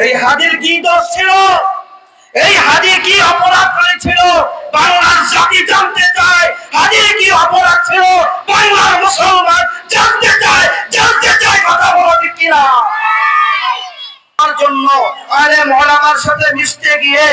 এই হাদির কি দোষ ছিল? এই হাদি কি অপরাধ করেছিল? বাংলার জাতি জানতে চায় হাদির কি অপরাধ ছিল। বাংলার মুসলমান জানতে চায় কথা বলো ঠিক কিনা? জন্য আলেম ওলামার সাথে মিশতে গিয়ে,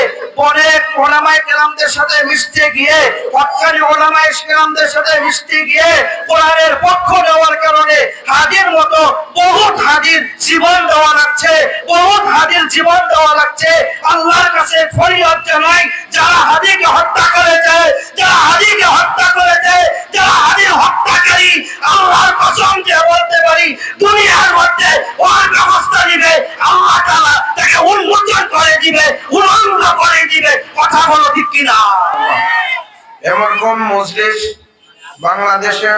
অনেক ওলামায়ে কেরামদের সাথে মিশতে গিয়ে, হক্কানি ওলামায়ে কেরামদের সাথে মিশতে গিয়ে কোরআনের পক্ষ নেওয়ার কারণে হাদির মতো বহুত হাদির জীবন দেওয়া লাগছে, বহুত হাদির জীবন দেওয়া লাগছে। আল্লাহর কাছে ফরিয়াদ জানাই, যারা হাদিকে হত্যা করেছে, যারা হাদিকে হত্যা করেছে, যারা হাদির হত্যাকারী, আল্লাহর কসম দিয়ে বলতে পারি দুনিয়ার মধ্যে ওর ব্যবস্থা নিবে আল্লাহ তাআলা, তাকে উন্মোচন করে দিবে, উন্মুক্ত করে দিবে। কথা বলো ঠিক কিনা? এরকম মজলিস বাংলাদেশে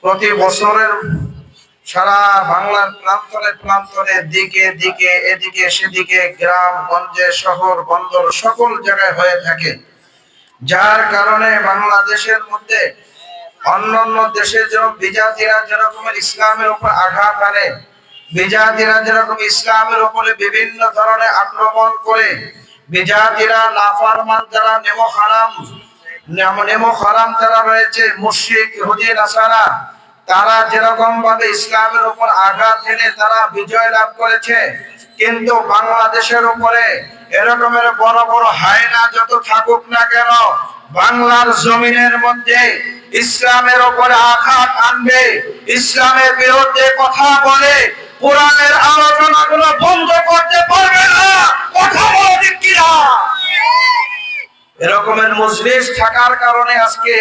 প্রতি বছরের সারা বাংলার প্রান্তরে দিকে দিকে এদিকে সেদিকে গ্রাম গঞ্জে শহর বন্দর সকল জায়গায় হয়ে থাকে, যার কারণে বাংলাদেশের মধ্যে অন্যান্য দেশে যেরকম বিজাতিরা যেরকম ইসলামের উপর আঘাত আনে, বিজাতিরা যেরকম ইসলামের উপরে বিভিন্ন ধরনের আক্রমণ করে, বিজাতিরা নাফরমান যারা নেমো হারাম যারা রয়েছে মুশরিক ইহুদি নাসারা, তারা যেরকম ভাবে ইসলামের উপর আঘাত এনে তারা বিজয় লাভ করেছে, কিন্তু বাংলাদেশের উপরে এরকমের বড় বড় হায়না যত থাকুক না কেন, বাংলার জমিনের মধ্যে ইসলামের উপরে আঘাত আনবে, ইসলামের বিরুদ্ধে কথা বলে কোরআনের আলোচনাগুলো বন্ধ করতে পারবে না। কথা বলো ঠিক কিনা? এরকমের মজলিস থাকার কারণে আজকে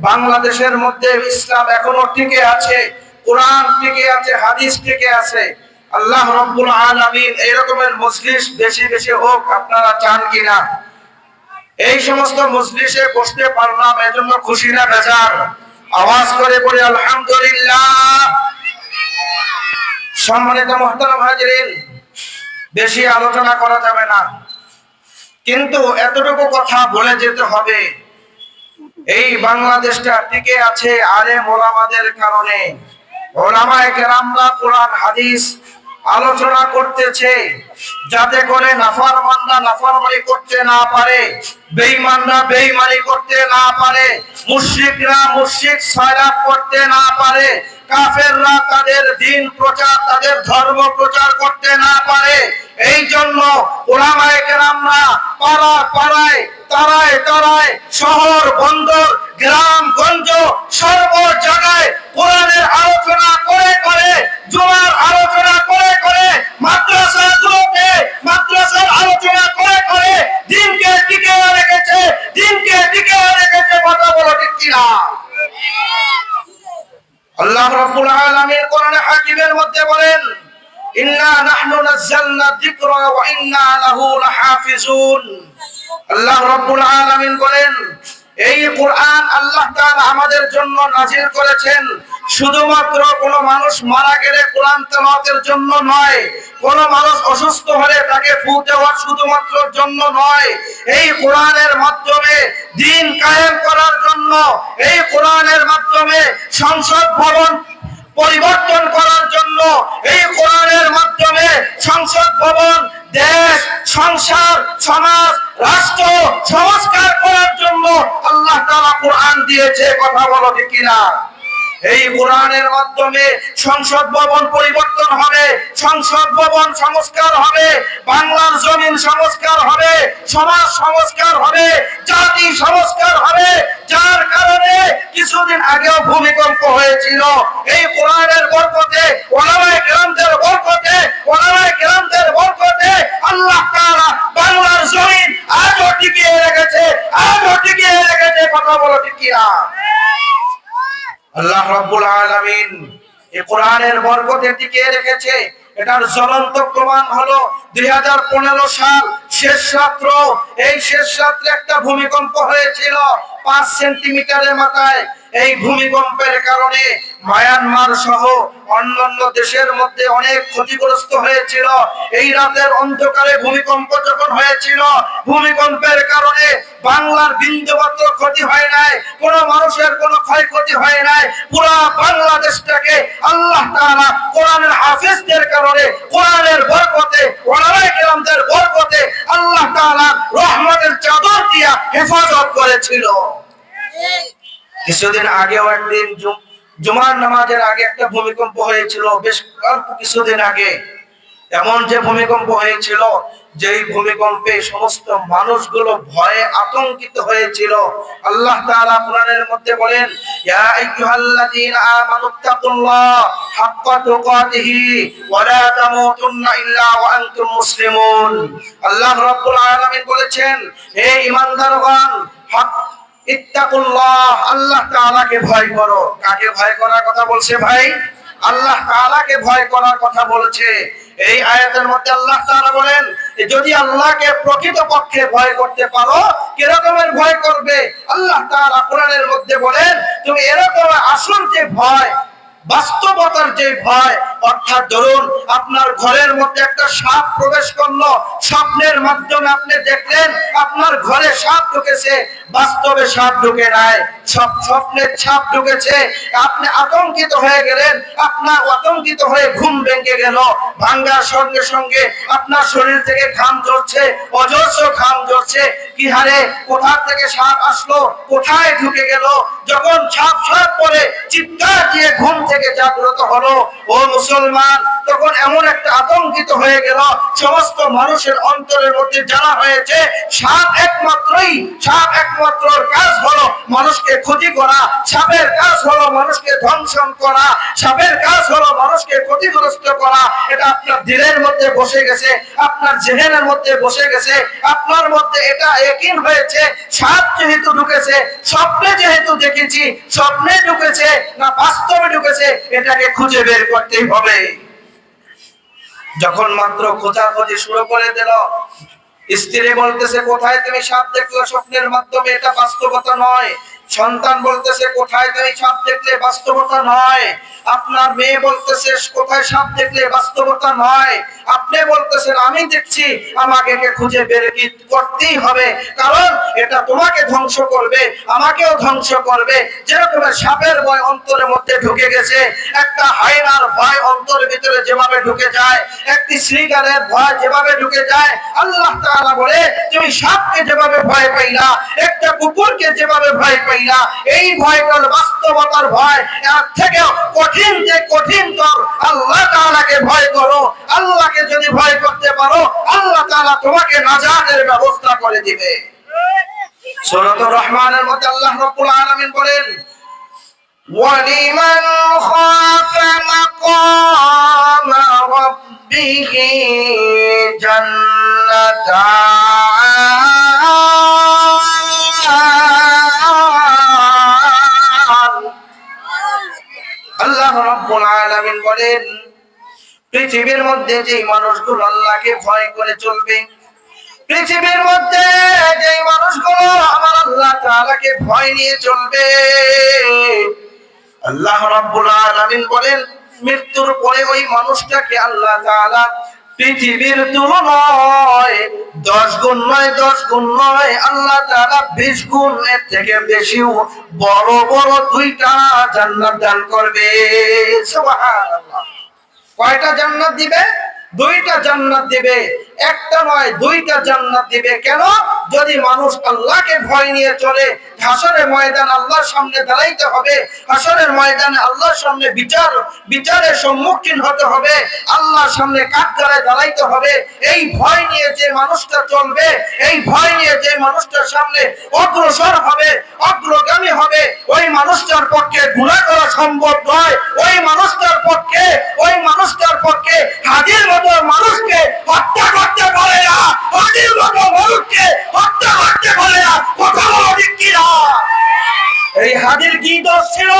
বাংলাদেশের মধ্যে ইসলাম এখনো টিকে আছে, কোরআন টিকে আছে, হাদিস টিকে আছে। আল্লাহ রাব্বুল আলামিন এরকমের মজলিস বেশি বেশি হোক, আপনারা চান কিনা? এই সমস্ত মজলিসে বসতে পারলাম, এজন্য খুশি না বেজার? আওয়াজ করে বলি আলহামদুলিল্লাহ। সম্মানিত মুহতারাম হাজিরিন, বেশি আলোচনা করা যাবে না, কিন্তু এতটুকু কথা বলে যেতে হবে, এই বাংলাদেশটা টিকে আছে আলেম ওলামাদের কারণে। ওলামায়ে কেরামরা কোরআন হাদিস আলোচনা করতেছে, যাতে করে নাফরমানরা নাফরমানি করতে না পারে, বেঈমানরা বেঈমানি করতে না পারে, মুশরিকরা মুশরিক সয়লাব করতে না পারে, কাফেররা তাদের দ্বীন প্রচার, তাদের ধর্ম প্রচার করতে না পারে। এই জন্য ওলামায়ে কেরামরা পাড়া পাড়ায়, তারায় তারায়, শহর বন্দর গ্রাম গঞ্জ সর্ব জায়গায় কোরআনের আলোচনা করে করে, জুমার আলোচনা করে করে, মাদ্রাসাগুলোতে মাদ্রাসার আলোচনা করে করে দ্বীনকে টিকে রেখেছে, দ্বীনকে টিকে রেখেছে। কথা বলো ঠিক কিনা? আল্লাহ রাব্বুল আলামিন কোরআনে হাকিমের মধ্যে বলেন, ইন্না নাহনু নাযালনা যিকরা ওয়া ইন্না লাহু লাহাফিজুন। আল্লাহ রাব্বুল আলামিন বলেন, এই কোরআন আল্লাহ তাআলা আমাদের জন্য নাযিল করেছেন, শুধুমাত্র কোন মানুষ মারা গেলে কোরআন তেলাওয়াতের জন্য নয়, কোন মানুষ অসুস্থ হলে তাকে ফু দেওয়ার শুধুমাত্র জন্য নয়, এই কোরআনের মাধ্যমে দ্বীন কায়েম করার জন্য, এই কোরআনের মাধ্যমে সংসদ ভবন পরিবর্তন করার জন্য, এই কোরআনের মাধ্যমে সংসদ ভবন, দেশ, সংসার, সমাজ, রাষ্ট্র সংস্কার করার জন্য আল্লাহ তাআলা কোরআন দিয়েছে। কথা বলো ঠিক কিনা? এই কোরআনের মাধ্যমে সংসদ ভবন পরিবর্তন হবে, সংসদ ভবন সংস্কার হবে, বাংলার জমিন সংস্কার হবে, সমাজ সংস্কার হবে, জাতি সংস্কার হবে। যার কারণে কিছুদিন আগেও ভূমিকম্প হয়েছিল, এই কোরআনের বরকতে, ওলামায়ে কেরামদের বরকতে, ওলামায়ে কেরামদের বরকতে আল্লাহ তাআলা বাংলার জমিন আজও টিকিয়ে রেখেছে, আজও টিকিয়ে রেখেছে। কথা বলো ঠিক কিনা? আল্লাহ রাব্বুল আলামিন এই কোরআনের বরকতে টিকিয়ে রেখেছে। এটার জ্বলন্ত প্রমাণ হলো 2015 সাল শেষ রাত্র, এই শেষ রাত্রে একটা ভূমিকম্প হয়েছিল 5 সেন্টিমিটারের মাথায়। এই ভূমিকম্পের কারণে মায়ানমার সহ অন্যান্য দেশের মধ্যে অনেক ক্ষতিগ্রস্ত হয়েছিল। এই রাতের অন্ধকারে ভূমিকম্প যখন হয়েছিল, ভূমিকম্পের কারণে বাংলার বিন্দুমাত্র ক্ষতি হয় নাই, কোন মানুষের কোনো ক্ষয়ক্ষতি হয় নাই। পুরা বাংলাদেশটাকে আল্লাহ তাআলা কোরআনের হাফেজদের কারণে, কোরআনের বরকতে, ওলামায়ে কেরামদের বরকতে আল্লাহ তাআলা রহমতের চাদর দিয়া হেফাজত করেছিল। কিছুদিন আগেও একদিন জুমার নামাজের আগে একটা ভূমিকম্প হয়েছিল, বেশ কিছুদিন আগে। এমন যে ভূমিকম্প হয়েছিল, যেই ভূমিকম্পে সমস্ত মানুষগুলো ভয়ে আতঙ্কিত হয়েছিল। আল্লাহ তাআলা কোরআনের মধ্যে বলেন, ইয়া আইয়ুহাল্লাযীনা আমানুত্তাকুল্লাহ হাক্কা তুকাতিহি ওয়া লা তামুতুন্না ইল্লা ওয়া আনতুম মুসলিমুন। আল্লাহ রাব্বুল আলামিন বলেছেন, হে ঈমানদারগণ, ইত্তাকুল্লাহ, আল্লাহ তাআলাকে ভয় করো। কাকে ভয় করার কথা বলছে ভাই? আল্লাহ তাআলাকে ভয় করার কথা বলেছে। এই আয়াতের মধ্যে আল্লাহ তাআলা বলেন, যদি আল্লাহকে প্রকৃতপক্ষে ভয় করতে পারো, কিরকমের ভয় করবে? আল্লাহ তাআলা কোরআনের মধ্যে বলেন, তুমি এরকম আসল যে ভয়, বাস্তবতার যে ভয়, অর্থাৎ ধরুন আপনার ঘরের মধ্যে একটা সাপ প্রবেশ করলো, স্বপ্নের মাধ্যমে আপনি দেখলেন আপনার ঘরে সাপ ঢুকেছে, বাস্তবে সাপ ঢুকে নাই, সব স্বপ্নের ছাপ ঢুকেছে। আপনি আতঙ্কিত হয়ে গেলেন, আপনার আতঙ্কিত হয়ে ঘুম ভেঙে গেল, ভাঙ্গার সঙ্গে সঙ্গে আপনার শরীর থেকে ঘাম ঝরছে, অজস্র ঘাম ঝরছে। কি হারে, কোথা থেকে সাপ আসলো, কোথায় ঢুকে গেল? যখন সাপ সাপ পরে চিৎকার দিয়ে ঘুম থেকে জাগ্রত হলো ও মুসলমান, তখন এমন একটা আতঙ্কিত হয়ে গেল, সমস্ত মানুষের অন্তরের মধ্যে জানা হয়েছে সাপ একমাত্র কাজ হলো মানুষকে ক্ষতি করা, সাপের কাজ হলো মানুষকে ধ্বংসন করা, সাপের কাজ হলো মানুষকে ক্ষতিগ্রস্ত করা। এটা আপনার দিলের মধ্যে বসে গেছে, আপনার জেহেনের মধ্যে বসে গেছে, আপনার মধ্যে এটা ইয়াকিন হয়েছে সাপ যেহেতু ঢুকেছে, স্বপ্নে যেহেতু দেখেছি, স্বপ্নে ঢুকেছে না বাস্তবে ঢুকেছে, এটাকে খুঁজে বের করতেই হবে। যখন মাত্র খোঁজাখুঁজি শুরু করে দিল, স্ত্রী বলতেছে, কোথায় তুমি সাপ দেখলে স্বপ্নের মাধ্যমে, এটা বাস্তবতা নয়। সন্তান বলতেছে, কোথায় তুমি সাপ দেখলে, বাস্তবতা নয়। আপনার মেয়ে বলতেছে, কোথায় সাপ দেখলে, বাস্তবতা নয়। আপনি বলতেছেন, আমি দেখছি, আমাকে খুঁজে বের করতেই হবে, কারণ এটা তোমাকে ধ্বংস করবে, আমাকেও ধ্বংস করবে। যেরকম সাপের ভয় অন্তরের মধ্যে ঢুকে গেছে, একটা হায়নার ভয় অন্তরের ভিতরে যেভাবে ঢুকে যায়, একটি শ্রীগালের ভয় যেভাবে ঢুকে যায়, আল্লাহ তাআলা বলে, তুমি সাপকে যেভাবে ভয় পাইলা, একটা কুকুরকে যেভাবে ভয় পাইলা, এই ভয়টার বাস্তবতার ভয়, এর থেকেও কঠিন যে কঠিনতর আল্লাহ তাআলাকে ভয় করো। আল্লাহকে যদি ভয় করতে পারো, আল্লাহ তাআলা তোমাকে নাজাতের ব্যবস্থা করে দিবে। সূরাতুর রহমানের মধ্যে আল্লাহ রাব্বুল আলামিন বলেন, ওয়ালিমান খাফা মাকামা রাব্বিহি জান্নাতান। আল্লাহ রাব্বুল আলামিন বলেন, পৃথিবীর মধ্যে যে মানুষগুলো আল্লাহকে ভয় করে চলবে, পৃথিবীর মধ্যে যে মানুষগুলো আমার আল্লাহ তাআলাকে ভয় নিয়ে চলবে, আল্লাহ রাব্বুল আলামিন বলেন, মৃত্যুর পরে ওই মানুষটাকে আল্লাহ তাআলা পৃথিবীর তুলনায় 10 গুণ নয়, 10 গুণ নয়, আল্লাহ তাআলা 20 গুণ এর থেকে বেশি বড় বড় 2টা জান্নাত দান করবে। সুবহানাল্লাহ। কয়টা জান্নাত দিবে? 2টা জান্নাত দিবে, একটা নয়, 2টা জান্নাত দিবে। কেন? যদি মানুষ আল্লাহকে ভয় নিয়ে চলে, হাসরের ময়দান আল্লাহর সামনে দাঁড়াইতে হবে, হাসরের ময়দানে আল্লাহর সামনে বিচারের সম্মুখীন হতে হবে, আল্লাহর সামনে কাঠগড়ায় দাঁড়াইতে হবে। এই ভয় নিয়ে যে মানুষটা চলবে, এই ভয় নিয়ে যে মানুষটার সামনে অগ্রসর হবে, অগ্রগামী হবে, ওই মানুষটার পক্ষে গুনাহ করা সম্ভব নয়। ওই মানুষটার পক্ষে হাদির মতো মানুষকে হত্যা করতে পারে না, হাদির মতো মানুষকে হত্যা করতে পারে না। কথা বলো ঠিক কিনা? এই হাদির কি দোষ ছিল?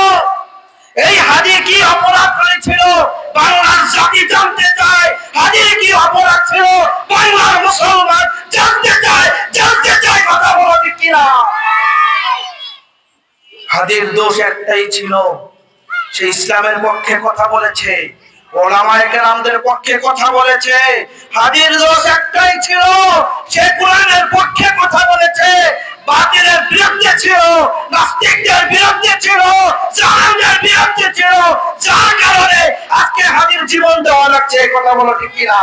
এই হাদি কি অপরাধ করেছিল? বাংলার জাতি জানতে চায়, হাদির কি অপরাধ ছিল? বাংলার মুসলমান জানতে চায়। কথা বলো ঠিক কিনা? হাদি হাদির দোষ একটাই ছিল, সে ইসলামের পক্ষে কথা বলেছে, ওলামায়ে কেরামদের পক্ষে কথা বলেছে। হাদির দোষ একটাই ছিল, সে কোরআনের পক্ষে কথা বলেছে, বাতিলের বিরুদ্ধে ছিল, নাস্তিকদের বিরুদ্ধে ছিল, জালেমদের বিরুদ্ধে ছিল, যার কারণে আজকে হাদির জীবন দেওয়া লাগছে। কথা বলো ঠিক কিনা?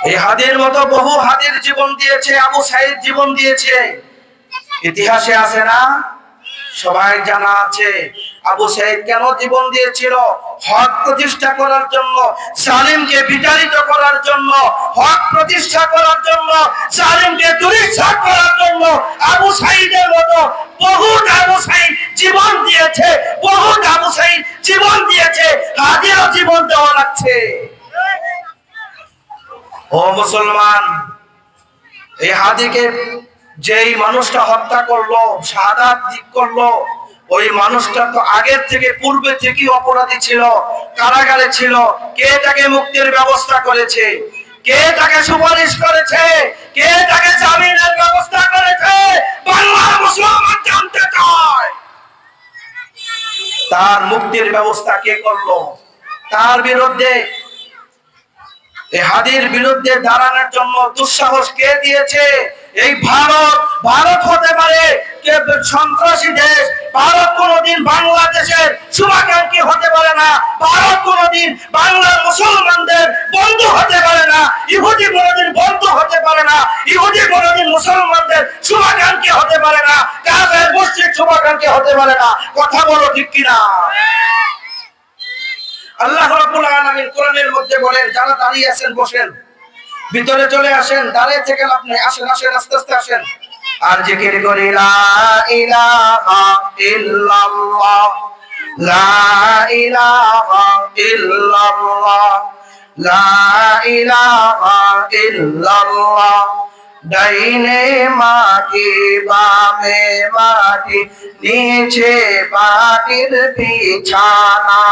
এই হাদির মতো বহু হাদির জীবন দিয়েছে, আবু সাঈদ জীবন দিয়েছে, ইতিহাসে আছে না? সবাই জানা আছে আবু সাঈদ কেন জীবন দিয়েছিল? হক প্রতিষ্ঠা করার জন্য, জালিমকে বিতাড়িত করার জন্য, হক প্রতিষ্ঠা করার জন্য, জালিমকে দুরিচ্ছাদ করার জন্য আবু সাঈদের মতো বহু আবু সাঈদ জীবন দিয়েছে, বহু আবু সাঈদ জীবন দিয়েছে, হাদিরও জীবন দেওয়া লাগছে। ও মুসলমান, এই হাদিকে যেই মানুষটা হত্যা করলো, শাহাদাত দিক করলো, ওই মানুষটা তো আগের থেকে পূর্বে থেকেই অপরাধী ছিল, কারাগারে ছিল। কে তাকে মুক্তির ব্যবস্থা করেছে? কে তাকে সুপারিশ করেছে? কে তাকে জামিনের ব্যবস্থা করেছে? বাংলার মুসলমান জানতে চায় তার মুক্তির ব্যবস্থা কে করলো? তার বিরুদ্ধে, এই হাদির বিরুদ্ধে দাঁড়ানোর জন্য দুঃসাহস কে দিয়েছে? এই ভারত হতে পারে সন্ত্রাসী দেশ, ভারত কোনদিন বাংলাদেশের শুভাকাঙ্ক্ষী হতে পারে না, ভারত কোনদিন বাংলার মুসলমানদের বন্ধু হতে পারে না, ইহুদি কোনদিন বন্ধু হতে পারে না, ইহুদি কোনদিন মুসলমানদের শুভাকাঙ্ক্ষী হতে পারে না, কাফের মুশরিক শুভাকাঙ্ক্ষী হতে পারে না। কথা বলো ঠিক কিনা? আল্লাহ রাব্বুল আলামিন কোরআনের মধ্যে বলেন, যারা দাঁড়িয়ে আছেন বসেন, ভিতরে চলে আসেন, দাঁড়িয়ে থেকে লাভ নেই, আসেন আসেন, আস্তে আস্তে আসেন। আর জিকির করি লা ইলাহা ইল্লাল্লাহ, লা ইলাহা ইল্লাল্লাহ, লা ইলাহা ইল্লাল্লাহ। ডাইনে মাটি বামে মাটি, নিচে মাটির বিছানা,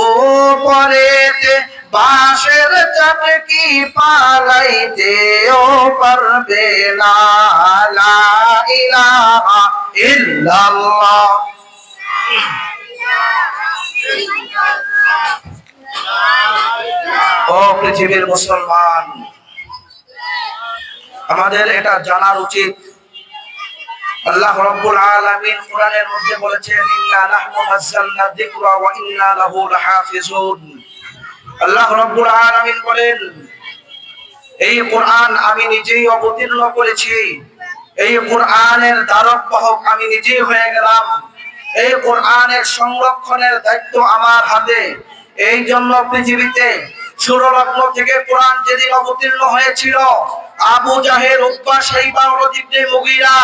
উপরেতে বাঁশের চাটকি, পালাইতেও পারবে না, লা ইলাহা ইল্লাল্লাহ। ও পৃথিবীর মুসলমান, আমাদের এটা জানার উচিত। আল্লাহ রাব্বুল আলামিন কোরআনের মধ্যে বলেছেন, ইন্না নাহনু নাযালনা যিকরা ওয়া ইন্না লাহু লাহাফিজুন। আল্লাহ রাব্বুল আলামিন বলেন, এই কোরআন আমি নিজেই অবতীর্ণ করেছি, এই কোরআনের ধারক বাহক আমি নিজেই হয়ে গেলাম, এই কোরআনের সংরক্ষণের দায়িত্ব আমার হাতে। এই জন্য পৃথিবীতে সুরলগ্ন থেকে কোরআন যেদিন অবতীর্ণ হয়েছিল, আবু জাহেল, উতবা, শাইবা, ওলীদ ইবনে মুগীরা,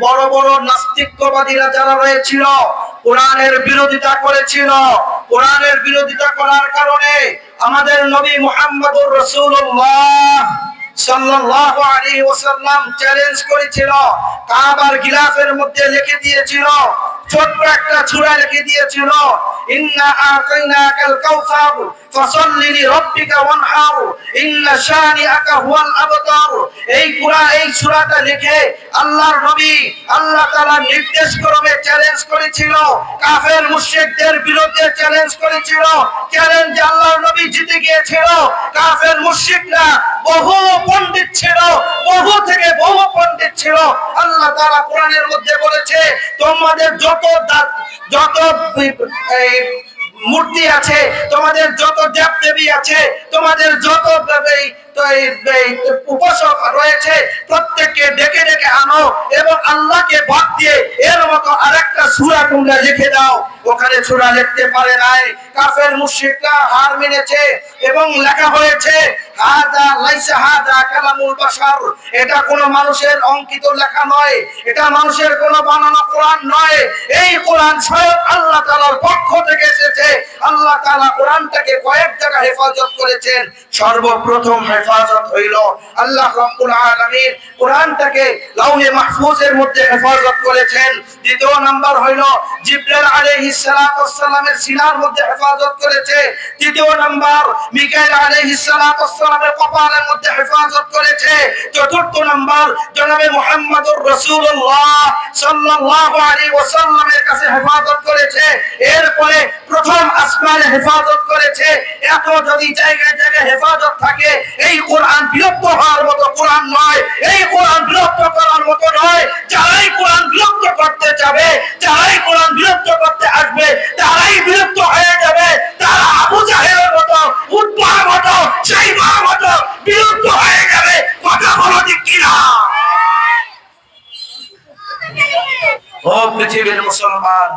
বড় বড় নাস্তিকবাদীরা যারা রয়েছিল, কোরআনের বিরোধিতা করেছিল। কোরআনের বিরোধিতা করার কারণে আমাদের নবী মুহাম্মদুর রাসূলুল্লাহ সাল্লাল্লাহু আলাইহি ওয়াসাল্লাম চ্যালেঞ্জ করেছিল, কাবার গিলাফের মধ্যে লিখে দিয়েছিল, ছোট্ট একটা সূরা লিখে দিয়েছিল, ইন্না আতাইনাকাল কাউসার ফাসাল্লি লিরাব্বিকা ওয়ানহার ইন্না শানিআকা হুয়াল আবতার। এই কোরআন, এই সূরাটা লিখে আল্লাহর নবী আল্লাহ তাআলা নির্দেশ ক্রমে চ্যালেঞ্জ করেছিল, কাফের মুশরিকদের বিরুদ্ধে চ্যালেঞ্জ করেছিল। চ্যালেঞ্জ আল্লাহর নবী জিতে গিয়েছিল। কাফের মুশরিকরা বহু পণ্ডিত ছিল, বহু থেকে বহু পণ্ডিত ছিল। আল্লাহ তাআলা কোরআনের মধ্যে বলেছে, তোমাদের যত মূর্তি আছে, তোমাদের যত দেব দেবী আছে, তোমাদের যত উপাসক রয়েছে, প্রত্যেককে ডেকে ডেকে আনো এবং আল্লাহকে বাদ দিয়ে এর মতো আরেকটা সূরা তোমরা লিখে দাও। ওখানে সূরা লিখতে পারে নাই, কাফের মুশরিকরা হার মেনেছে এবং লেখা হয়েছে, হাযা লাইসা হাযা কালামুল বাশার, এটা কোনো মানুষের অঙ্কিত লেখা নয়, এটা মানুষের কোনো বানানো কোরআন নয়, এই কোরআন স্বয়ং আল্লাহ তাআলার পক্ষ থেকে এসেছে। আল্লাহ তাআলা কোরআনটাকে কয়েক জায়গায় হেফাজত করেছেন। সর্বপ্রথম হেফাজত হইল আল্লাহ রাব্বুল আলামিন কোরআনটাকে লাউহে মাহফুজের মধ্যে হেফাজত করেছেন। দ্বিতীয় নাম্বার হইল জিবরাইল আলাইহিস সালামের সিনার মধ্যে হেফাজত করেছে। তৃতীয় নাম্বার মিকাইল আলাইহিস সাল্লামের কপালের মধ্যে হেফাজত করেছে। চতুর্থ নাম্বার জনাবে মুহাম্মদুর রাসূলুল্লাহ সাল্লাল্লাহু আলাইহি ওয়াসাল্লামের কাছে হেফাজত করেছে। এরপরে প্রথম আসমানে হেফাজত করেছে। এত যদি জায়গায় জায়গায় হেফাজত থাকে, এই কোরআন বিলুপ্ত হওয়ার মতো কোরআন নয়, এই কোরআন বিলুপ্ত করার মতো নয়। যারাই কোরআন বিলুপ্ত করতে যাবে, যারাই কোরআন বিলুপ্ত করতে আসবে, তারাই বিলুপ্ত হয়ে যাবে। তারা আবু জাহেলের মতো, উতবার মতো, শাইবার মতো বিলুপ্ত হয়ে যাবে। কথা বলো ঠিক কিনা? ও পৃথিবীর মুসলমান,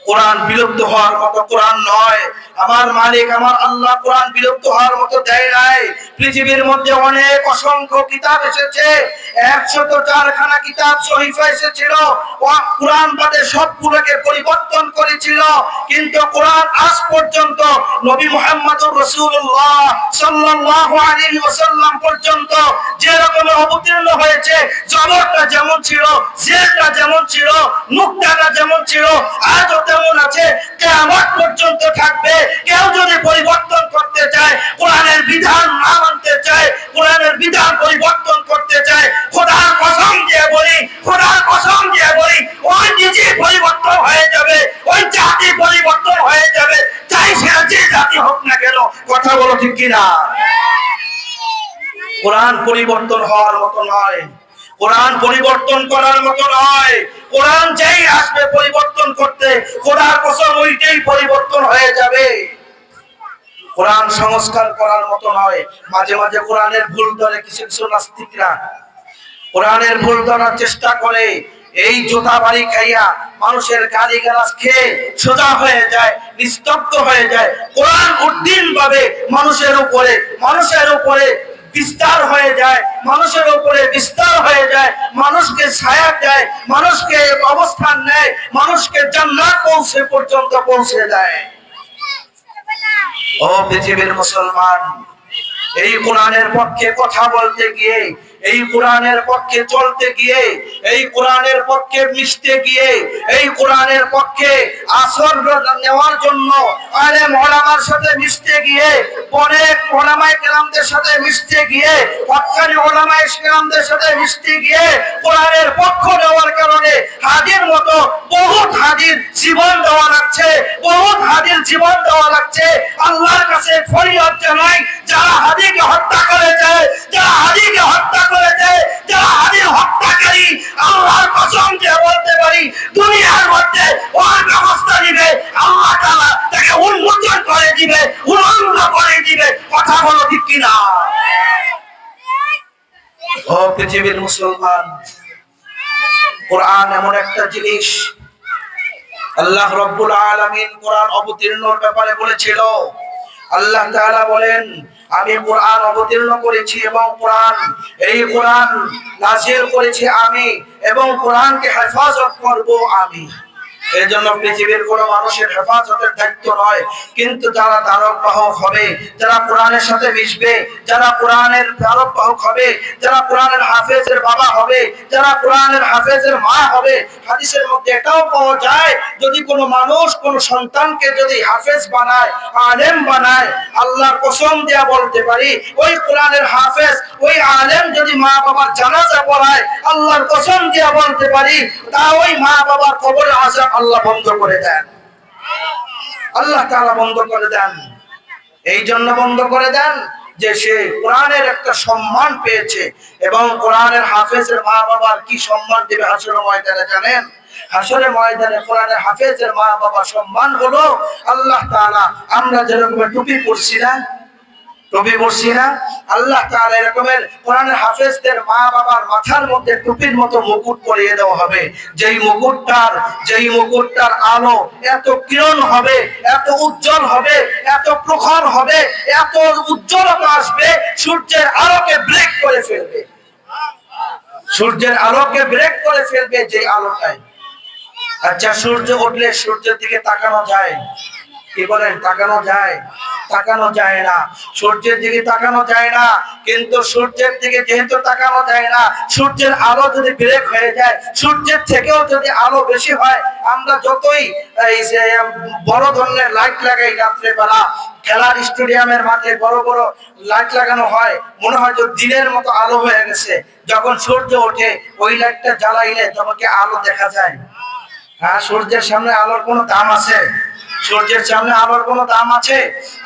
কোরআন বিলুপ্ত হওয়ার মতো কোরআন নয়। আমার মালিক আমার আল্লাহ কোরআন বিলুপ্ত হওয়ার মতো দেয় নাই। পৃথিবীর মধ্যে অনেক অসংখ্য কিতাব এসেছে, 104 খানা কিতাব সহিফা এসেছিল। কোরআন বাদে সবগুলোকে পরিবর্তন করেছিল, কিন্তু কোরআন আজ পর্যন্ত নবী মুহাম্মদুর রাসূলুল্লাহ সাল্লাল্লাহু আলাইহি ওয়াসাল্লাম পর্যন্ত যে রকম অবতীর্ণ হয়েছে, জবরটা যেমন ছিল, জেরটা যেমন ছিল, নুকতাটা যেমন ছিল, আজও তেমন আছে, কিয়ামত পর্যন্ত থাকবে। কেউ যদি পরিবর্তন করতে চায়, কোরআনের বিধান না মানতে চায়, কোরআনের বিধান পরিবর্তন করতে চায়, খোদার কসম দিয়ে বলি, খোদার কসম দিয়ে বলি, ওই নিজে পরিবর্তন হয়ে যাবে, ওই জাতি পরিবর্তন হয়ে যাবে, চাই সে যে জাতি হোক না কেন। কথা বলো ঠিক কিনা? কোরআন পরিবর্তন হওয়ার মতো নয়, কোরআন পরিবর্তন করার মতো নয়। কোরআন যেই আসবে পরিবর্তন করতে, খোদার কসম ওইটাই পরিবর্তন হয়ে যাবে। কোরআন সংস্কার করার মতো নয়। মাঝে মাঝে কোরআনের ভুল ধরে কিছু কিছু নাস্তিকরা কোরআনের ভুল ধরার চেষ্টা করে। এই জোতা বাড়ি খাইয়া মানুষের গালি গালাজ খেয়ে সোজা হয়ে যায়, নিস্তব্ধ হয়ে যায়। কোরআন উদ্দিন ভাবে মানুষের উপরে বিস্তার হয়ে যায়, মানুষের উপরে বিস্তার হয়ে যায়, মানুষকে ছায়া দেয়, মানুষকে অবস্থান নেয়, মানুষকে জান্নাত পৌঁছে দেয়। ও পৃথিবীর মুসলমান, এই কোরআনের পক্ষে কথা বলতে গিয়ে, এই কোরআনের পক্ষে চলতে গিয়ে, এই কোরআনের পক্ষে মিশতে গিয়ে, এই কোরআনের পক্ষে আসর নেওয়ার জন্য আলেম ওলামার সাথে মিশতে গিয়ে, অনেক ওলামায়ে কেরামদের সাথে মিশতে গিয়ে, হক্কানি ওলামায়ে কেরামদের সাথে মিশতে গিয়ে, কোরআনের পক্ষ নেওয়ার কারণে হাদির মতো বহুত হাদির জীবন দেওয়া লাগছে, বহুত হাদির জীবন দেওয়া লাগছে। আল্লাহর কাছে ফরিয়াদ জানাই, যারা হাদিকে হত্যা করেছে, যারা হাদিকে হত্যা করেছে, যারা হাদির হত্যাকারী, আল্লাহর কসম দিয়ে বলতে পারি দুনিয়ার মধ্যে ওর ব্যবস্থা নিবে আল্লাহ তাআলা, তাকে উন্মোচন করে দিবে, উন্মুক্ত করে দিবে। কথা বলো ঠিক কিনা? ও পৃথিবীর মুসলমান, কোরআন এমন একটা জিনিস, আল্লাহ রাব্বুল আলামিন কোরআন অবতীর্ণের ব্যাপারে বলেছিল। আল্লাহ তাআলা বলেন, আমি কোরআন অবতীর্ণ করেছি এবং এই কোরআন নাযিল করেছি আমি, এবং কোরআনকে হেফাজত করব আমি। এই জন্য পৃথিবীর কোন মানুষের হেফাজতের দায়িত্ব নয়, কিন্তু যারা ধারক বাহক হবে, যারা কোরআনের সাথে মিশবে, যারা কোরআনের ধারক বাহক হবে, যারা কোরআনের হাফেজের বাবা হবে, যারা কোরআনের হাফেজের মা হবে। হাদিসের মধ্যে এটাও পাওয়া যায়, যদি কোনো মানুষ কোন সন্তানকে যদি হাফেজ বানায়, আলেম বানায়, আল্লাহর কসম দিয়া বলতে পারি, ওই কোরআনের হাফেজ, ওই আলেম যদি মা বাবার জানাজা পড়ায়, আল্লাহর কসম দিয়া বলতে পারি, তা ওই মা বাবার কবরে আযাব আল্লাহ বন্ধ করে দেন, আল্লাহ তাআলা বন্ধ করে দেন। এই জন্য বন্ধ করে দেন যে সে কোরআনের একটা সম্মান পেয়েছে, এবং কোরআনের হাফেজের মা বাবার কি সম্মান দিবে হাসরের ময়দানে জানেন? হাসরের ময়দানে কোরআনের হাফেজের মা বাবা সম্মান হলো আল্লাহ তাআলা, আমরা যেরকম টুপি পরছি না, আল্লাহ তাআলা এরকমের কোরআনের হাফেজদের মা বাবার মাথার মধ্যে টুপির মতো মুকুট পরিয়ে দেওয়া হবে, যেই মুকুটটার আলো এত কিরণ হবে, এত উজ্জ্বল হবে, এত প্রখর হবে, এত উজ্জ্বলতা আসবে, সূর্যের আলোকে ব্রেক করে ফেলবে, সূর্যের আলোকে ব্রেক করে ফেলবে যে আলোটায়। আচ্ছা, সূর্য উঠলে সূর্যের দিকে তাকানো যায়? কি বলেন? তাকানো যায়? তাকানো যায় না। সূর্যের দিকে তাকানো যায় না। কিন্তু সূর্যের দিকে যেহেতু তাকানো যায় না, সূর্যের আলো যদি ব্রেক হয়ে যায়, সূর্যের থেকেও যদি আলো বেশি হয়, আমরা যতই এই যে বড় ধরনের লাইট লাগাই রাত্রে বেলা, খেলার স্টেডিয়ামের মাঠে বড় বড় লাইট লাগানো হয়, মনে হয় যে দিনের মতো আলো হয়ে গেছে। যখন সূর্য ওঠে ওই লাইটটা জ্বালাইলে তখন কি আলো দেখা যায়? হ্যাঁ, সূর্যের সামনে আলোর কোনো দাম আছে? সূর্যের সামনে আলোর কোনো দাম আছে?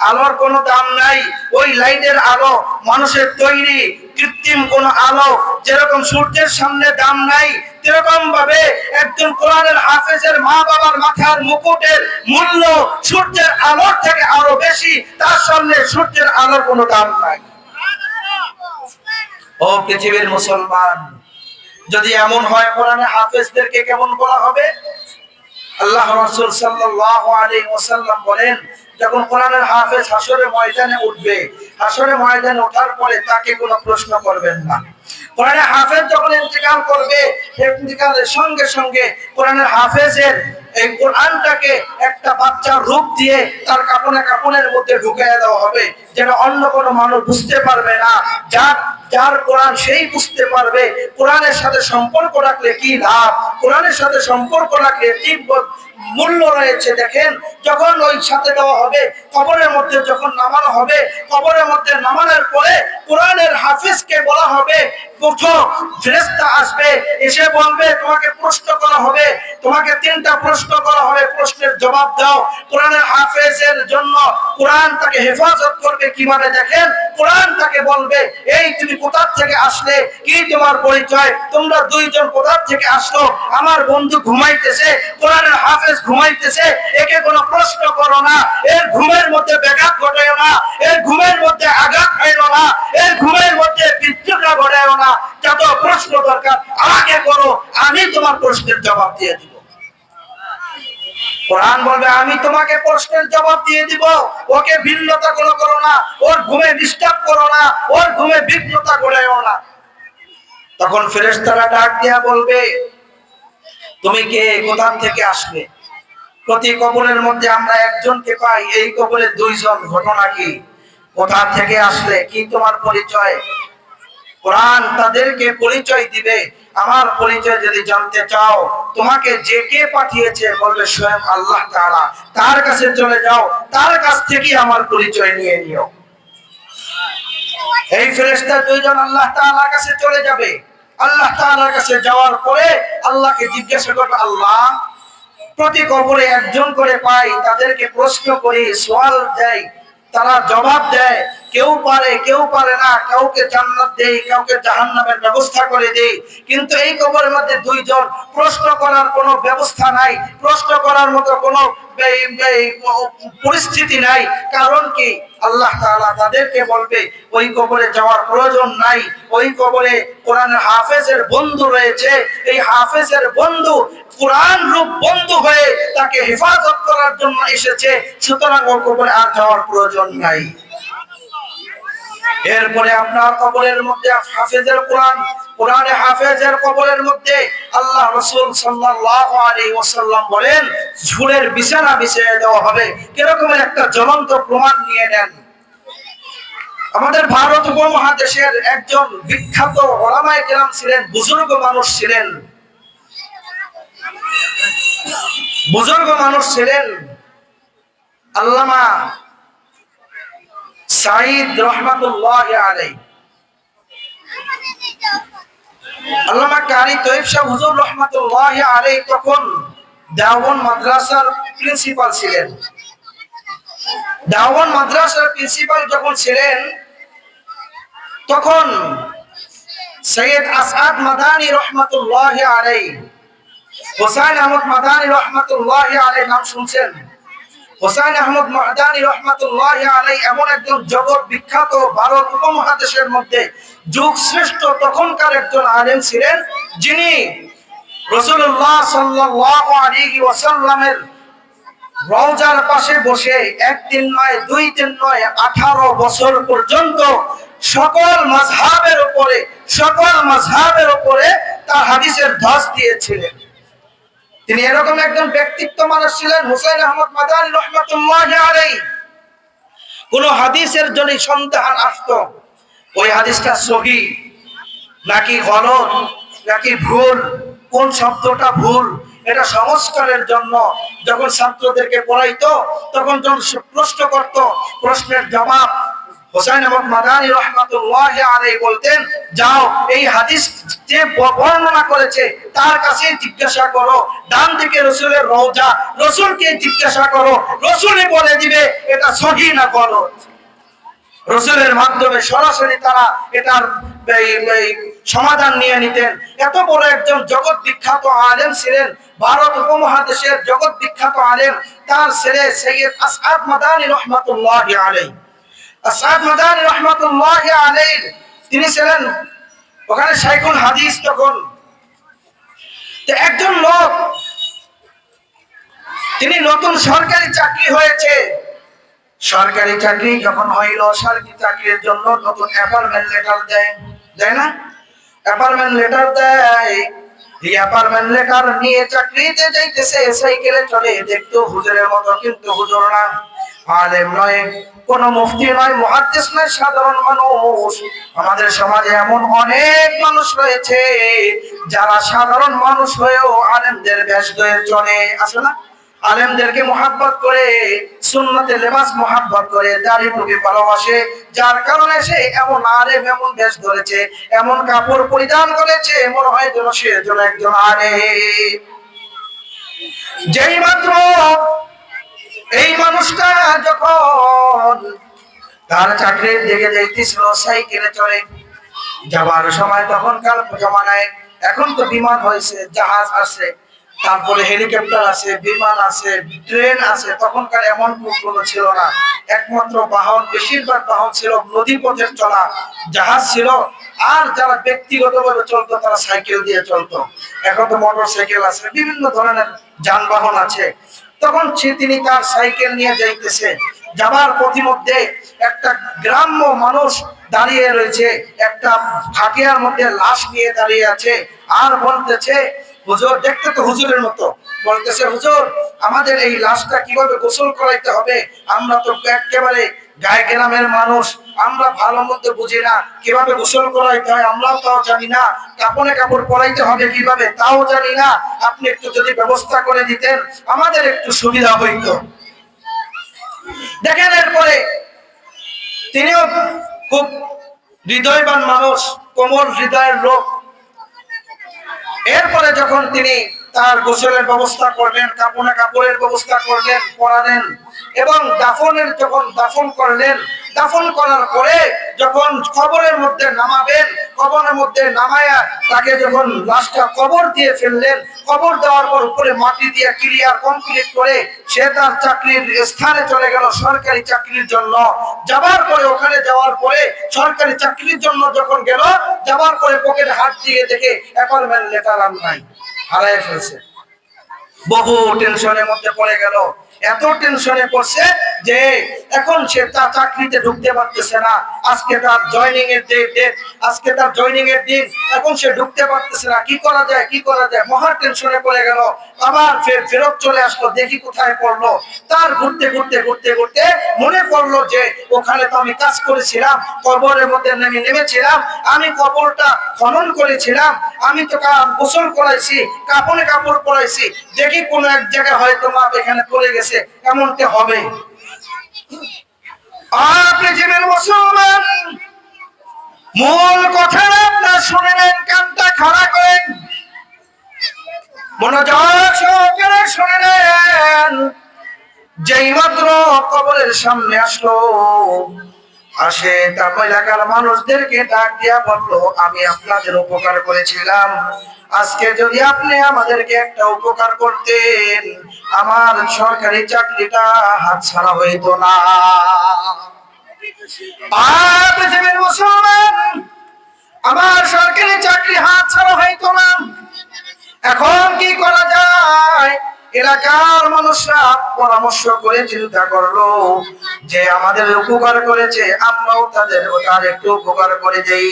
আলোর কোনো দাম নাই। ওই লাইটের আলো মানুষের তৈরি কৃত্রিম কোন আলো, যেরকম সূর্যের সামনে দাম নাই, এরকম ভাবে একজন কোরআনের হাফেজের মা বাবার মাথার মুকুটের মূল্য সূর্যের আলোর থেকে আরো বেশি। তার সামনে সূর্যের আলোর কোনো দাম নাই। ও পৃথিবীর মুসলমান, যদি এমন হয় কোরআনের হাফেজদেরকে কেমন বলা হবে? আল্লাহ রাসূল সাল্লাল্লাহু আলাইহি ওয়াসাল্লাম বলেন, যখন কোরআনের হাফেজ হাসরের ময়দানে উঠবে, হাসরের ময়দানে ওঠার পরে তাকে কোনো প্রশ্ন করবেন না। কোরআনের হাফেজ যখন ইন্তেকাল করবে, ইন্তেকালের সঙ্গে সঙ্গে কোরআনের হাফেজের এই কোরআনটাকে একটা বাচ্চার রূপ দিয়ে তার কাপড়ের মধ্যে ঢুকিয়ে দেওয়া হবে, যেটা অন্য কোনো মানুষ বুঝতে পারবে না। যার কোরআন সেই বুঝতে পারবে কোরআনের সাথে সম্পর্ক রাখলে কি লাভ, কোরআনের সাথে সম্পর্ক রাখলে কি মূল্য রয়েছে। দেখেন, যখন ওই সাথে দেওয়া হবে, কবরের মধ্যে যখন নামানো হবে, কবরের মধ্যে নামানোর পরে কোরআনের হাফেজকে বলা হবে, উঠো, ফেরেশতা আসবে, এসে বলবে তোমাকে প্রশ্ন করা হবে, তোমাকে 3টা প্রশ্ন করা হবে, প্রশ্নের জবাব দাও। কোরআনের হাফেজের জন্য কোরআন তাকে হেফাজত করবে কিভাবে? দেখেন, কোরআন তাকে বলবে, এই তুমি কোথা থেকে আসলে, কি তোমার পরিচয়, তোমরা দুইজন কোথা থেকে আসলো? আমার বন্ধু ঘুমাইতেছে, কোরআনের হাফেজ ঘুমাইতেছে, একে কোনো প্রশ্ন করো না, এর ঘুমের মধ্যে ব্যাঘাত ঘটায়ো না, এর ঘুমের মধ্যে আঘাত খাইলো না, এর ঘুমের মধ্যে বিচ্যুতা ঘটায়ো না। যত প্রশ্ন দরকার আমাকে করো, আমি তোমার প্রশ্নের জবাব দিয়ে দিব। কোরআন বলবে, আমি তোমাকে প্রশ্নের জবাব দিয়ে দিব। ওকে ভিন্নতা কোনো করো না, ওর ঘুমে ডিস্টার্ব করো না, ওর ঘুমে বিঘ্নতা ঘটায়ো না। তখন ফেরেশতারা ডাক দিয়া বলবে, তুমি কে, কোথা থেকে আসলে? প্রতি কবরের মধ্যে আমরা একজনকে পাই, এই কবরে 2 জন। ঘটনা কি? কোথা থেকে আসলে, কি তোমার পরিচয়? কোরআন তাদেরকে পরিচয় দিবে। আমার পরিচয় যদি জানতে চাও, তোমাকে যে কে পাঠিয়েছে বলবে স্বয়ং আল্লাহ তাআলা, তার কাছে চলে যাও, তার কাছ থেকে আমার পরিচয় নিয়ে নিও। এই ফেরেশতা 2 জন আল্লাহ তাআলার কাছে চলে যাবে। আল্লাহ তাআলার কাছে যাওয়ার পরে আল্লাহকে জিজ্ঞাসা করবে, আল্লাহ, প্রতি কবরে একজন করে পাই, তাদেরকে প্রশ্ন করি, সওয়াল দেই, তারা জবাব দেয়, কেউ পারে কেউ পারে না, কাউকে জান্নাত দেই, কাউকে জাহান্নামের ব্যবস্থা করে দেই। কিন্তু এই কবরের মধ্যে 2 জন, প্রশ্ন করার কোনো ব্যবস্থা নাই, প্রশ্ন করার মতো কোনো পরিস্থিতি নাই। কারণ কি? আল্লাহ তাআলা তাদেরকে বলবে, ওই কবরে যাওয়ার প্রয়োজন নাই, ওই কবরে কোরআনের হাফেজের বন্ধু রয়েছে, এই হাফেজের বন্ধু কোরআন রূপ বন্ধু হয়ে তাকে হেফাজত করার জন্য এসেছে, সুতরাং ওই কবরে আর যাওয়ার প্রয়োজন নাই। এরপরে আপনার কবরের মধ্যে হাফেজের কোরআনে হাফেজের কবরের মধ্যে আল্লাহ রাসূল সাল্লাল্লাহু আলাইহি ওয়াসাল্লাম বলেন, ঝুলের বিছানা বিছিয়ে দেওয়া হবে। কিরকমের একটা জ্বলন্ত প্রমাণ নিয়ে নেন। আমাদের ভারত উপমহাদেশের একজন বিখ্যাত উলামায়ে কেরাম ছিলেন, বুজুর্গ মানুষ ছিলেন, আল্লামা সাঈদ রাহমাতুল্লাহি আলাইহি। আল্লামা কারি তৈয়ব শাহ হুজুর রাহমাতুল্লাহি আলাইহি তখন দেওবন্দ মাদ্রাসার প্রিন্সিপাল ছিলেন। দেওবন্দ মাদ্রাসার প্রিন্সিপাল যখন ছিলেন, তখন সৈয়দ আসাদ মাদানী রাহমাতুল্লাহি আলাইহি, হোসেন আহমদ মাদানী রাহমাতুল্লাহি আলাইহি নাম শুনছেন? হোসেন আহমদ মাদানী রাহমাতুল্লাহি আলাইহি এমন একজন জগৎ বিখ্যাত ভারত উপমহাদেশের মধ্যে যুগ শ্রেষ্ঠ তখনকার একজন আলেম ছিলেন, যিনি রাসূলুল্লাহ সাল্লাল্লাহু আলাইহি ওয়াসাল্লামের রওজার পাশে বসে 1 দিন নয় 2 দিন নয় 18 বছর পর্যন্ত সকল মাযহাবের উপরে তার হাদিসের ধ্বজ দিয়েছিলেন। তিনি এরকম একজন ব্যক্তিত্ব মানুষ ছিলেন, হুসাইন আহমদ মাদানী রহমাতুল্লাহি আলাইহি। কোন হাদিসের যদি সন্দেহান আসতো, ওই হাদিসটা সহিহ নাকি গলত নাকি ভুল, কোন শব্দটা ভুল, এটা সংস্কারের জন্য যখন ছাত্রদেরকে পড়াইতো, তখন যখন প্রশ্ন করত, প্রশ্নের জবাব হুসাইন আহমদ মাদানী রহমাতুল্লাহি আলাইহি বলতেন, যাও এই হাদিস যে বর্ণনা করেছে তার কাছে জিজ্ঞাসা করো, ডান দিকে রাসূলের রওজা, রাসূলকে জিজ্ঞাসা করো, রাসূলই বলে দিবে এটা সহিহ না গলত। রাসূলের মাধ্যমে সরাসরি তারা এটার সমাধান নিয়ে নিতেন। এত বড় একজন জগৎ বিখ্যাত আলেম ছিলেন, ভারত উপমহাদেশের জগৎ বিখ্যাত আলেম। তার ছেলে সৈয়দ আসআদ মাদানী রহমাতুল্লাহি আলাইহি, আসআদ মাদানী রহমাতুল্লাহি আলাইহি তিনি ছিলেন ওখানে শাইখুল হাদিস। তখন তো একজন লোক, তিনি নতুন সরকারি চাকরি হয়েছে, সরকারি চাকরি যখন হইল, সরকারি চাকরির জন্য নতুন অ্যাপয়েন্টমেন্ট লেটার দেয়, দেয় না? অ্যাপয়েন্টমেন্ট লেটার দেয়। এই অ্যাপয়েন্টমেন্ট লেটার নিয়ে চাকরিতে যাইতেছে, সাইকেলে চলে, দেখতো হুজুরের মতো, কিন্তু হুজুর না, আলেম নয়, কোন মুফতি নয়, মুহাদ্দিস নয়, সাধারণ মানুষ। আমাদের সমাজে এমন অনেক মানুষ রয়েছে যারা সাধারণ মানুষ হয়েও আলেমদের বেশ ধরে চলে, আছে না? আলেমদেরকে মহাব্বত করে, সুন্নতে লেবাস মহাব্বত করে, দাড়ি টুপি ভালোবাসে, যার কারণে সে এমন আলেম, এমন বেশ ধরেছে, এমন কাপড় পরিধান করেছে, মনে হয় যেন সে একজন আলেম। যেই মাত্র এই মানুষটা যখন তার চাকরির দিকে যাইতেছিল, সাইকেলে চলে যাবার সময়, তখনকার জমানায়, এখন তো বিমান হয়েছে, জাহাজ আছে, তারপরে হেলিকপ্টার আছে, বিমান আছে, ট্রেন আছে, তখনকার এমন কোনো ছিল না। একমাত্র বাহন, বেশিরভাগ বাহন ছিল নদী পথের চলা, জাহাজ ছিল, আর যারা ব্যক্তিগতভাবে চলতো তারা সাইকেল দিয়ে চলতো। এখন তো মোটর সাইকেল আছে, বিভিন্ন ধরনের যানবাহন আছে। তখন তিনি তার সাইকেল নিয়ে যাইতেছে, যাবার পথিমধ্যে একটা গ্রাম্য মানুষ দাঁড়িয়ে রয়েছে, একটা খাটিয়ার মধ্যে লাশ নিয়ে দাঁড়িয়ে আছে, আর বলতেছে, হুজুর, দেখতে তো হুজুরের মতো, বলতেছে, হুজুর আমাদের এই লাশটা কিভাবে গোসল করাইতে হবে, আমরা তো একেবারে গায়ে গ্রামের মানুষ, আমরা ভালো মতো বুঝি না, কিভাবে গোসল করাইতে হয় আমরাও তাও জানি না, কাপড়ে কাপড় পরাইতে হবে কিভাবে তাও জানি না, আপনি একটু যদি ব্যবস্থা করে দিতেন আমাদের একটু সুবিধা হইতো। দেখেন, এরপরে তিনিও খুব হৃদয়বান মানুষ, কোমল হৃদয়ের লোক। এরপরে যখন তিনি তার গোসলের ব্যবস্থা করলেন, কাপড়ে কাপড়ের ব্যবস্থা করলেন, পরালেন, এবং যখন দাফন করলেন, দাফন করার পরে যখন কবরের মধ্যে নামাবেন, কবরের মধ্যে নামায়া তাকে যখন লাশটা কবর দিয়ে ফেললেন, কবর দেওয়ার পর উপরে মাটি দিয়ে ক্লিয়ার কমপ্লিট করে সে তার চাকরির স্থানে চলে গেল সরকারি চাকরির জন্য। যাবার পরে, ওখানে যাওয়ার পরে সরকারি চাকরির জন্য যখন গেল, যাবার পরে পকেটে হাত দিয়ে দেখে অ্যাপয়েন্টমেন্ট লেটার আর নাই, হারায় ফেলছে। বহু টেনশনের মধ্যে পড়ে গেল, এত টেনশনে পড়ছে যে এখন সে তার চাকরিতে ঢুকতে পারতেছে না। আজকে তার জয়েনিং এর ডেট, আজকে তার জয়েনিং এর দিন, এখন সে ঢুকতে পারতেছে না। কি করা যায়, কি করা যায়, মহা টেনশনে পড়ে গেল। আবার ফেরত চলে আসলো, দেখি কোথায় পড়লো। তার ঘুরতে ঘুরতে ঘুরতে ঘুরতে মনে পড়লো যে ওখানে তো আমি কাজ করেছিলাম, কবরের মধ্যে নেমেছিলাম, আমি কবরটা খনন করেছিলাম, আমি তো গোসল করাইছি, কাপড়ে কাপড় পরাইছি, দেখি কোন এক জায়গায় হয়তো মাপ এখানে পড়ে গেছে, এমনটা হবে। পৃথিবীর মুসলমান, মূল কথা আপনার শুনে নেন, কানটা খাড়া করেন, মনোযোগ সহকারে শুনে নেন। যেই মাত্র কবরের সামনে আসলো, আসে তার এলাকার মানুষদেরকে ডাক দিয়া বললো, আমি আপনাদের উপকার করেছিলাম, আজকে যদি আপনি আমাদেরকে একটা উপকার করতেন, আমার সরকারি চাকরিটা হাতছাড়া হইতো না। পৃথিবীর মুসলমান, আমার সরকারি চাকরি হাতছাড়া হইতো না। এখন কি করা যায়? এলাকার মানুষরা পরামর্শ করে চিন্তা করলো যে আমাদের উপকার করেছে, আমরাও তার একটু উপকার করে দেই।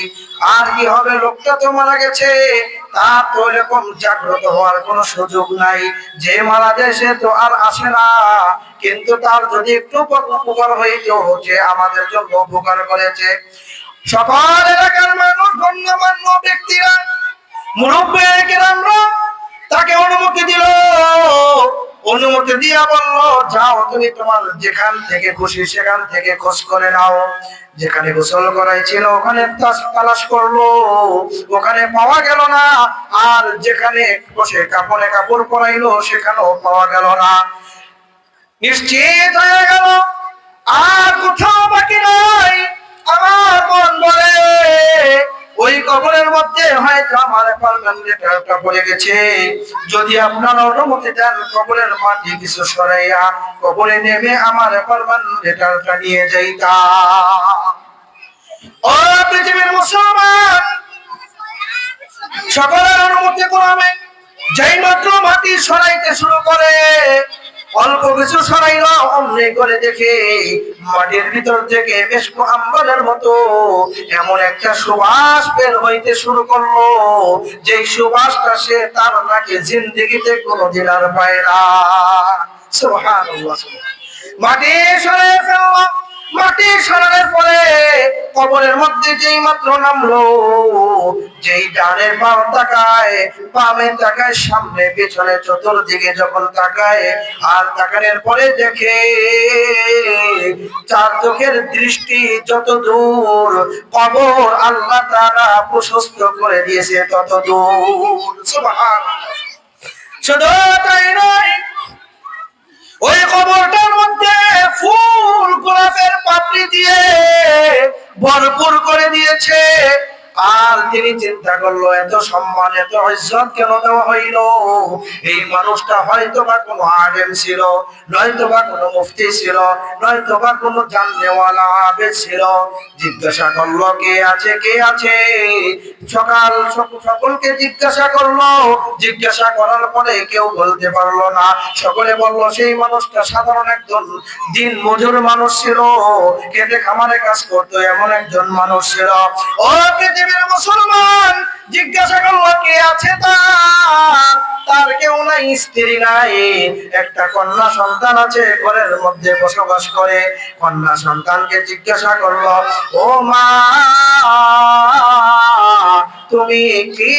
আর কি হবে, লোকটা তো মারা গেছে, তার তো এরকম জাগ্রত হওয়ার কোনো সুযোগ নাই। যে মারা যায় সে তো আর আসে না, কিন্তু তার যদি একটু উপকার হইতো, যে আমাদের জন্য উপকার করেছে। সকল এলাকার মানুষ, গণ্যমান্য ব্যক্তিরা, মুরব্বী কেরামরা তাকে অনুমতি দিল। অনুমতি দিয়া বলল, যাও তুমি তোমার যেখান থেকে খুশি সেখান থেকে খোঁজ করে নাও। যেখানে গোসল করাইছিল ওখানে তালাশ করলো, ওখানে পাওয়া গেল না। আর যেখানে বসে কাপড় পরাইলো সেখানেও পাওয়া গেল না। নিশ্চিত হয়ে গেল আর কোথাও বাকি নাই। আমার মন বলে ওই কবরের মধ্যে হয়তো আমার অ্যাপার্টমেন্ট লেটারটা পড়ে গেছে। যদি আপনারা অনুমতি দেন, কবরের মাটি কিছু সরাইয়া কবরে নেমে আমার অ্যাপার্টমেন্ট লেটারটা নিয়ে যাইতা। ও পৃথিবীর মুসলমান, সকলের অনুমতি ক্রমে যেই মাত্র মাটি সরাইতে শুরু করে, অল্প কিছু সরাইল, অমনি করে দেখে মাটির ভিতর থেকে মেশক আম্বরের মতো এমন একটা সুবাস বের হইতে শুরু করলো, যে সুবাসটা সে তার নাকি জিন্দেগিতে কোনোদিন আর পায় না। সুবহানাল্লাহ। মাটি সরাই ফেললো। মাটি সরানোর পরে কবরের মধ্যে যেই মাত্র নামলো, যেই ডানের পাও তাকায়, বামে তাকায়, সামনে পেছনে চতুর্দিকে যখন তাকায়, আর তাকানোর পরে দেখে চার চোখের দৃষ্টি যত দূর কবর আল্লাহ তাআলা প্রশস্ত করে দিয়েছে তত দূর। সুবহানাল্লাহ। শুধু তাই নয়, ওই কবরটার মধ্যে ফুল গোলাপের পাপড়ি দিয়ে ভরপুর করে দিয়েছে। আর তিনি চিন্তা করলো, এত সম্মান এত ইজ্জত কেন দেওয়া হইল? এই মানুষটা হয়তো বা কোনো আলেম ছিল, নয়তো বা কোনো মুফতি ছিল, নয়তো বা কোনো জাননেওয়ালা আবেদ ছিল। জিজ্ঞাসা করলো, কে আছে কে আছে? সকলকে জিজ্ঞাসা করলো। জিজ্ঞাসা করার পরে কেউ বলতে পারলো না। সকলে বলল, সেই মানুষটা সাধারণ একজন দিন মজুর মানুষ ছিল, খেতে খামারে কাজ করতো এমন একজন মানুষ ছিল। ও পৃথিবীর মুসলমান, জিজ্ঞাসা করলো, কে আছে তার কেউ নাই, স্ত্রী নাই, একটা কন্যা সন্তান আছে, ঘরের মধ্যে বসবাস করে। কন্যা সন্তানকে জিজ্ঞাসা করলো, ও মা, তুমি কি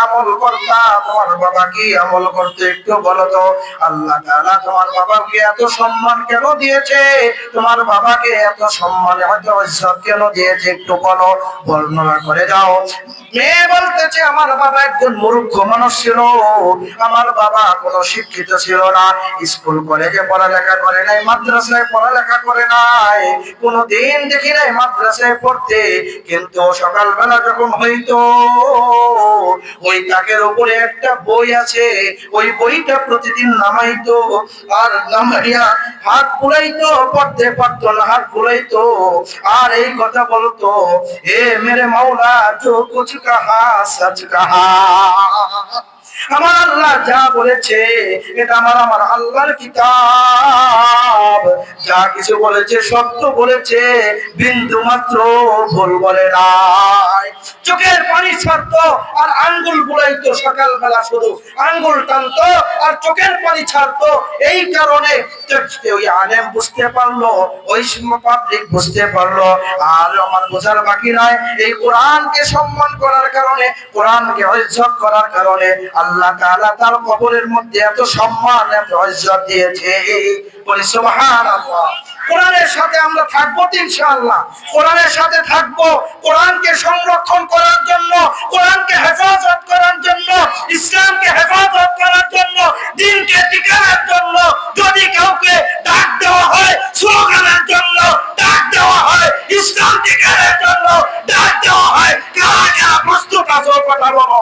আমল করতা? তোমার বাবা কি আমল করতে একটু বলো তো। আল্লাহ তাআলা তোমার বাবাকে এত সম্মান কেন দিয়েছে? তোমার বাবাকে এত সম্মান এত ইজ্জত কেন দিয়েছে? একটু বলো, বর্ণনা করে যাও। মেয়ে বলতেছে, আমার বাবা একজন মূর্খ মানুষ ছিল, আমার বাবা কোনো শিক্ষিত ছিল না, স্কুল কলেজে পড়ালেখা করে নাই, মাদ্রাসায় পড়ালেখা করে নাই, কোনোদিন দেখি নাই মাদ্রাসায় পড়তে। কিন্তু সকালবেলা যখন হইতো, ওই তাকের উপরে একটা বই আছে, ওই বইটা প্রতিদিন নামাইতো, আর নামাইয়া হাত বুলাইতো, পড়তে পারতো না, হাত বুলাইতো, আর এই কথা বলতো, এ মেরে মাওলা जो कुछ कहा सच कहा। আমার আল্লাহ যা বলেছে এটা আমার আল্লাহর কিতাব, যা কিছু বলেছে সত্য বলেছে, বিন্দু মাত্র ভুল বলে নাই। চোখের পানি ছাড়তো আর আঙ্গুল বুলাইতো, সকালবেলা শুধু আঙ্গুল টানতো আর চোখের পানি ছাড়তো। এই কারণে ওই আলেম বুঝতে পারলো, ওই পাবলিক বুঝতে পারলো। আর আমার বোঝার বাকি নাই, এই কোরআনকে সম্মান করার কারণে, কোরআনকে ইজ্জত করার কারণে আল্লাহ তাআলা তার কবরের মধ্যে এত সম্মান এত ইজ্জত দিয়েছে। বলি সুবহানাল্লাহ। কোরআনের সাথে আমরা থাকবো ইনশাআল্লাহ, কোরআনের সাথে থাকবো, কোরআনকে সংরক্ষণ করার জন্য, কোরআনকে হেফাজত করার জন্য, ইসলামকে হেফাজত করার জন্য, দ্বীনকে টিকানোর জন্য। যদি কাউকে ডাক দেওয়া হয় স্লোগানের জন্য, ডাক দেওয়া হয় ইসলাম টিকানোর জন্য, ডাক দেওয়া হয়, কারা কারা প্রস্তুত আছো কথা বলো।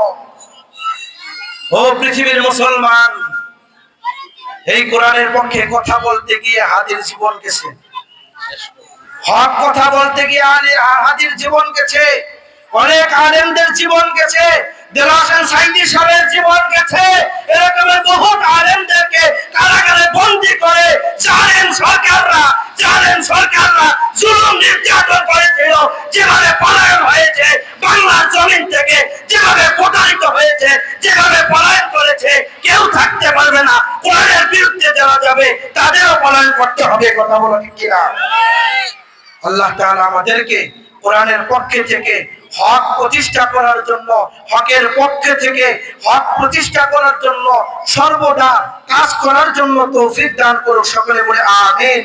ও পৃথিবীর মুসলমান, এই কোরআনের পক্ষে কথা বলতে গিয়ে হাদির জীবন গেছে, হক কথা বলতে গিয়ে হাদির জীবন গেছে, অনেক আলেমদের জীবন গেছে। দেলোয়ার হোসেন সাঈদী সাহেবের জীবন গেছে, এরকমের বহু আলেমদেরকে কারাগারে বন্দী করে জালেম সরকাররা জুলুম নির্যাতন করেছিল। যেভাবে পলায়ন হয়েছে বাংলার জমিন থেকে, যেভাবে প্রতারিত হয়েছে, যেভাবে পলায়ন করেছে, কেউ থাকতে পারবে না। কোরআনের বিরুদ্ধে যারা যাবে তাদেরও পলায়ন করতে হবে। কথা বলো ঠিক কিনা? আল্লাহ তাআলা আমাদেরকে কোরআনের পক্ষে থেকে হক প্রতিষ্ঠা করার জন্য, হকের পক্ষে থেকে হক প্রতিষ্ঠা করার জন্য সর্বদা কাজ করার জন্য তৌফিক দান করুক। সকলে বলে আমিন।